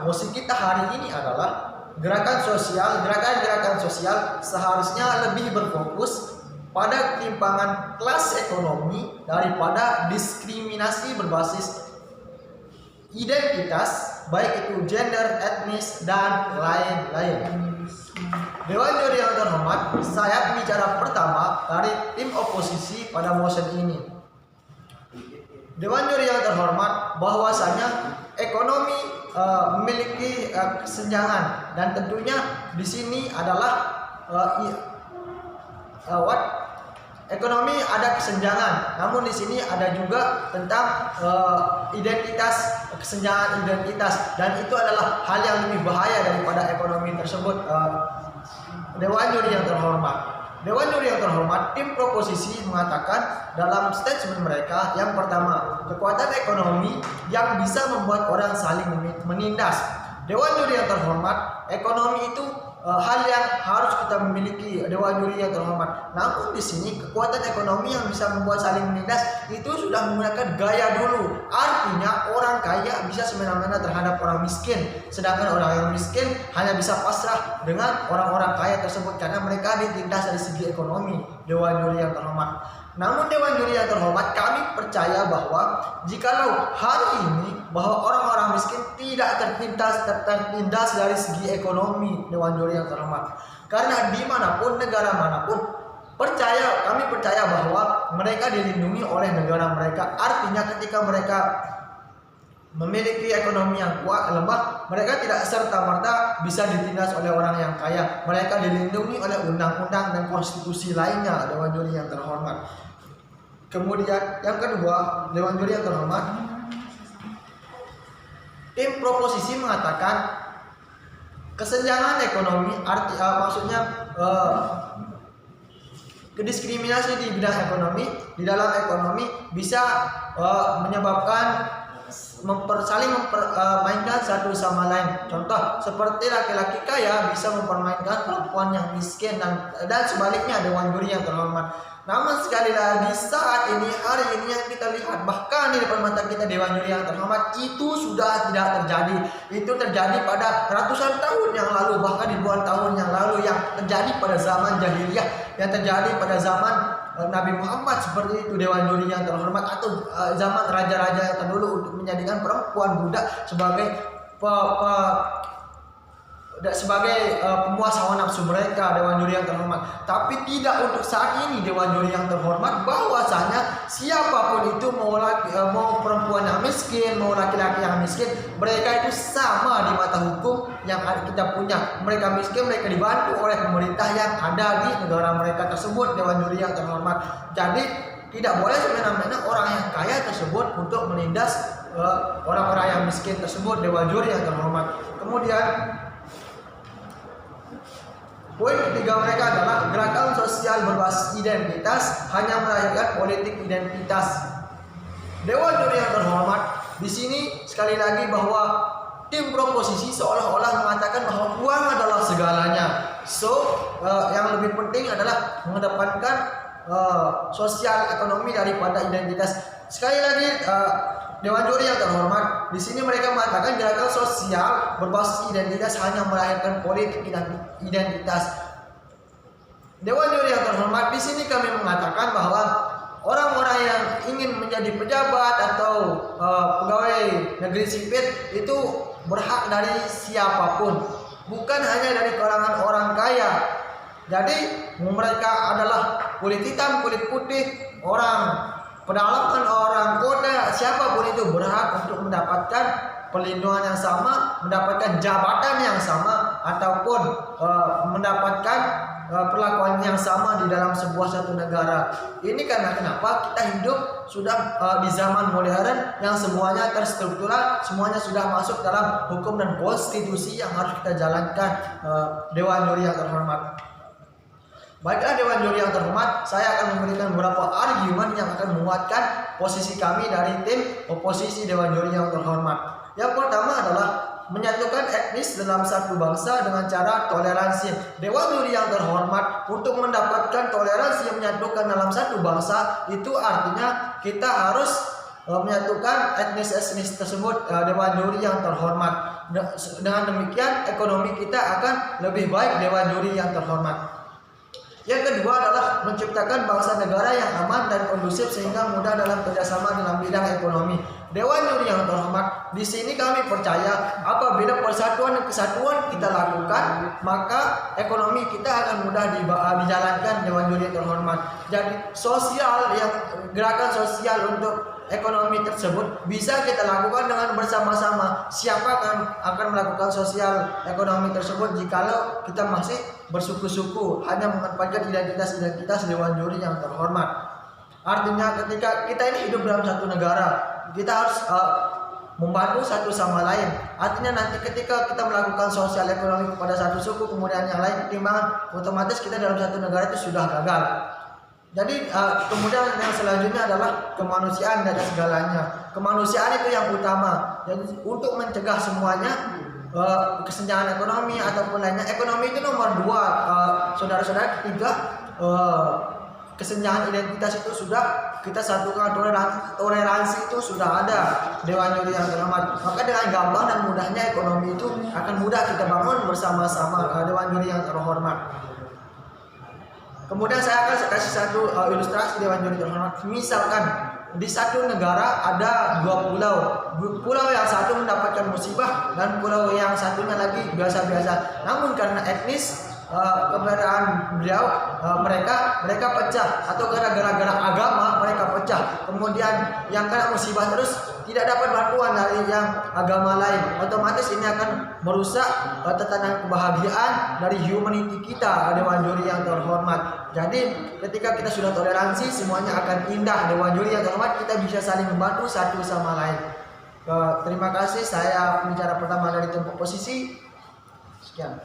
mosi kita hari ini adalah gerakan-gerakan sosial seharusnya lebih berfokus pada ketimpangan kelas ekonomi daripada diskriminasi berbasis identitas, baik itu gender, etnis, dan lain-lain. Dewan juri yang terhormat, saya bicara pertama dari tim oposisi pada motion ini. Dewan juri yang terhormat, bahwasanya ekonomi memiliki kesenjangan, dan tentunya di sini adalah ekonomi ada kesenjangan, namun di sini ada juga tentang identitas, kesenjangan identitas, dan itu adalah hal yang lebih bahaya daripada ekonomi tersebut. Dewan juri yang terhormat, tim proposisi mengatakan dalam statement mereka, yang pertama, kekuatan ekonomi yang bisa membuat orang saling menindas. Dewan juri yang terhormat, ekonomi itu hal yang harus kita miliki, Dewan juri yang terhormat. Namun di sini kekuatan ekonomi yang bisa membuat saling menindas itu sudah menggunakan gaya dulu. Artinya orang kaya bisa semena-mena terhadap orang miskin, sedangkan orang yang miskin hanya bisa pasrah dengan orang-orang kaya tersebut karena mereka ditindas dari segi ekonomi, Dewan juri yang terhormat. Namun Dewan juri yang terhormat, kami percaya bahwa jikalau hari ini bahwa orang-orang miskin tidak tertindas dari segi ekonomi, Dewan juri yang terhormat, karena dimanapun, negara manapun, kami percaya bahwa mereka dilindungi oleh negara mereka. Artinya ketika mereka memiliki ekonomi yang kuat, lemah, mereka tidak serta-merta bisa ditindas oleh orang yang kaya. Mereka dilindungi oleh undang-undang dan konstitusi lainnya, Dewan juri yang terhormat. Kemudian yang kedua, Dewan juri yang terhormat, tim proposisi mengatakan kesenjangan ekonomi, maksudnya diskriminasi di bidang ekonomi, di dalam ekonomi bisa menyebabkan saling mempermainkan satu sama lain. Contoh seperti laki-laki kaya bisa mempermainkan perempuan yang miskin, dan sebaliknya, Dewan juri yang terhormat. Namun sekali lagi saat ini, hari ini yang kita lihat, bahkan di depan mata kita, Dewan juri yang terhormat, itu sudah tidak terjadi. Itu terjadi pada ratusan tahun yang lalu, bahkan ribuan tahun yang lalu, yang terjadi pada zaman jahiliyah, yang terjadi pada zaman Nabi Muhammad, seperti itu, Dewan juri yang terhormat, atau zaman raja-raja yang terdahulu untuk menjadikan perempuan budak sebagai pemuas hawa nafsu mereka, Dewan juri yang terhormat. Tapi tidak untuk saat ini, Dewan juri yang terhormat, bahwasanya siapapun itu, mau perempuan yang miskin, mau laki-laki yang miskin, mereka itu sama di mata hukum yang kita punya. Mereka miskin, mereka dibantu oleh pemerintah yang ada di negara mereka tersebut, Dewan juri yang terhormat. Jadi tidak boleh semena-mena orang yang kaya tersebut untuk menindas orang-orang yang miskin tersebut, Dewan juri yang terhormat. Kemudian poin ketiga mereka adalah gerakan sosial berbasis identitas hanya melahirkan politik identitas. Dewan juri yang terhormat, di sini sekali lagi bahwa tim proposisi seolah-olah mengatakan bahwa uang adalah segalanya. Yang lebih penting adalah mengedepankan sosial ekonomi daripada identitas. Sekali lagi, Dewan juri yang terhormat, di sini mereka mengatakan gerakan sosial berbasis identitas hanya melahirkan politik identitas. Dewan juri yang terhormat, di sini kami mengatakan bahwa orang-orang yang ingin menjadi pejabat atau pegawai negeri sipil itu berhak dari siapapun, bukan hanya dari kalangan orang kaya. Jadi mereka adalah kulit hitam, kulit putih, orang pedalaman, orang kota, siapapun itu berhak untuk mendapatkan perlindungan yang sama, mendapatkan jabatan yang sama, ataupun mendapatkan perlakuan yang sama di dalam sebuah satu negara. Ini karena kenapa kita hidup sudah di zaman modern yang semuanya terstruktural, semuanya sudah masuk dalam hukum dan konstitusi yang harus kita jalankan, Dewan juri yang terhormat. Baiklah Dewan juri yang terhormat, saya akan memberikan beberapa argumen yang akan menguatkan posisi kami dari tim oposisi Dewan juri yang terhormat. Yang pertama adalah menyatukan etnis dalam satu bangsa dengan cara toleransi. Dewan juri yang terhormat, untuk mendapatkan toleransi yang menyatukan dalam satu bangsa, itu artinya kita harus menyatukan etnis-etnis tersebut, Dewan Juri yang terhormat. Dengan demikian ekonomi kita akan lebih baik, Dewan Juri yang terhormat. Yang kedua adalah menciptakan bangsa negara yang aman dan kondusif sehingga mudah dalam kerjasama dalam bidang ekonomi. Dewan Juri yang terhormat, di sini kami percaya apabila persatuan dan kesatuan kita lakukan, maka ekonomi kita akan mudah dijalankan, Dewan Juri yang terhormat. Jadi gerakan sosial untuk ekonomi tersebut bisa kita lakukan dengan bersama-sama. Siapa akan melakukan sosial ekonomi tersebut jikalau kita masih bersuku-suku hanya memanfaatkan identitas Dewan Juri yang terhormat. Artinya ketika kita ini hidup dalam satu negara, kita harus membantu satu sama lain. Artinya nanti ketika kita melakukan sosial ekonomi kepada satu suku kemudian yang lain ketimbangan, otomatis kita dalam satu negara itu sudah gagal. Jadi kemudian yang selanjutnya adalah kemanusiaan dan segalanya. Kemanusiaan itu yang utama. Jadi untuk mencegah semuanya kesenjangan ekonomi ataupun lainnya, ekonomi itu nomor 2. Saudara-saudara, ketiga kesenjangan identitas itu sudah kita satukan, toleransi itu sudah ada, Dewan Juri yang terhormat. Maka dengan gampang dan mudahnya ekonomi itu akan mudah kita bangun bersama-sama, Dewan Juri yang terhormat. Kemudian saya akan kasih satu ilustrasi Dewan Juri terhormat. Misalkan di satu negara ada 2 pulau. Pulau yang satu mendapatkan musibah dan pulau yang satunya lagi biasa-biasa. Namun karena etnis keberadaan beliau mereka pecah, atau gara-gara agama mereka pecah. Kemudian yang kena musibah terus tidak dapat bantuan dari yang agama lain. Otomatis ini akan merusak tatanan kebahagiaan dari humanity kita, Dewan Juri yang terhormat. Jadi ketika kita sudah toleransi, semuanya akan indah, Dewan Juri yang terhormat. Kita bisa saling membantu satu sama lain. Terima kasih. Saya pembicara pertama dari Tempo Posisi. Sekian.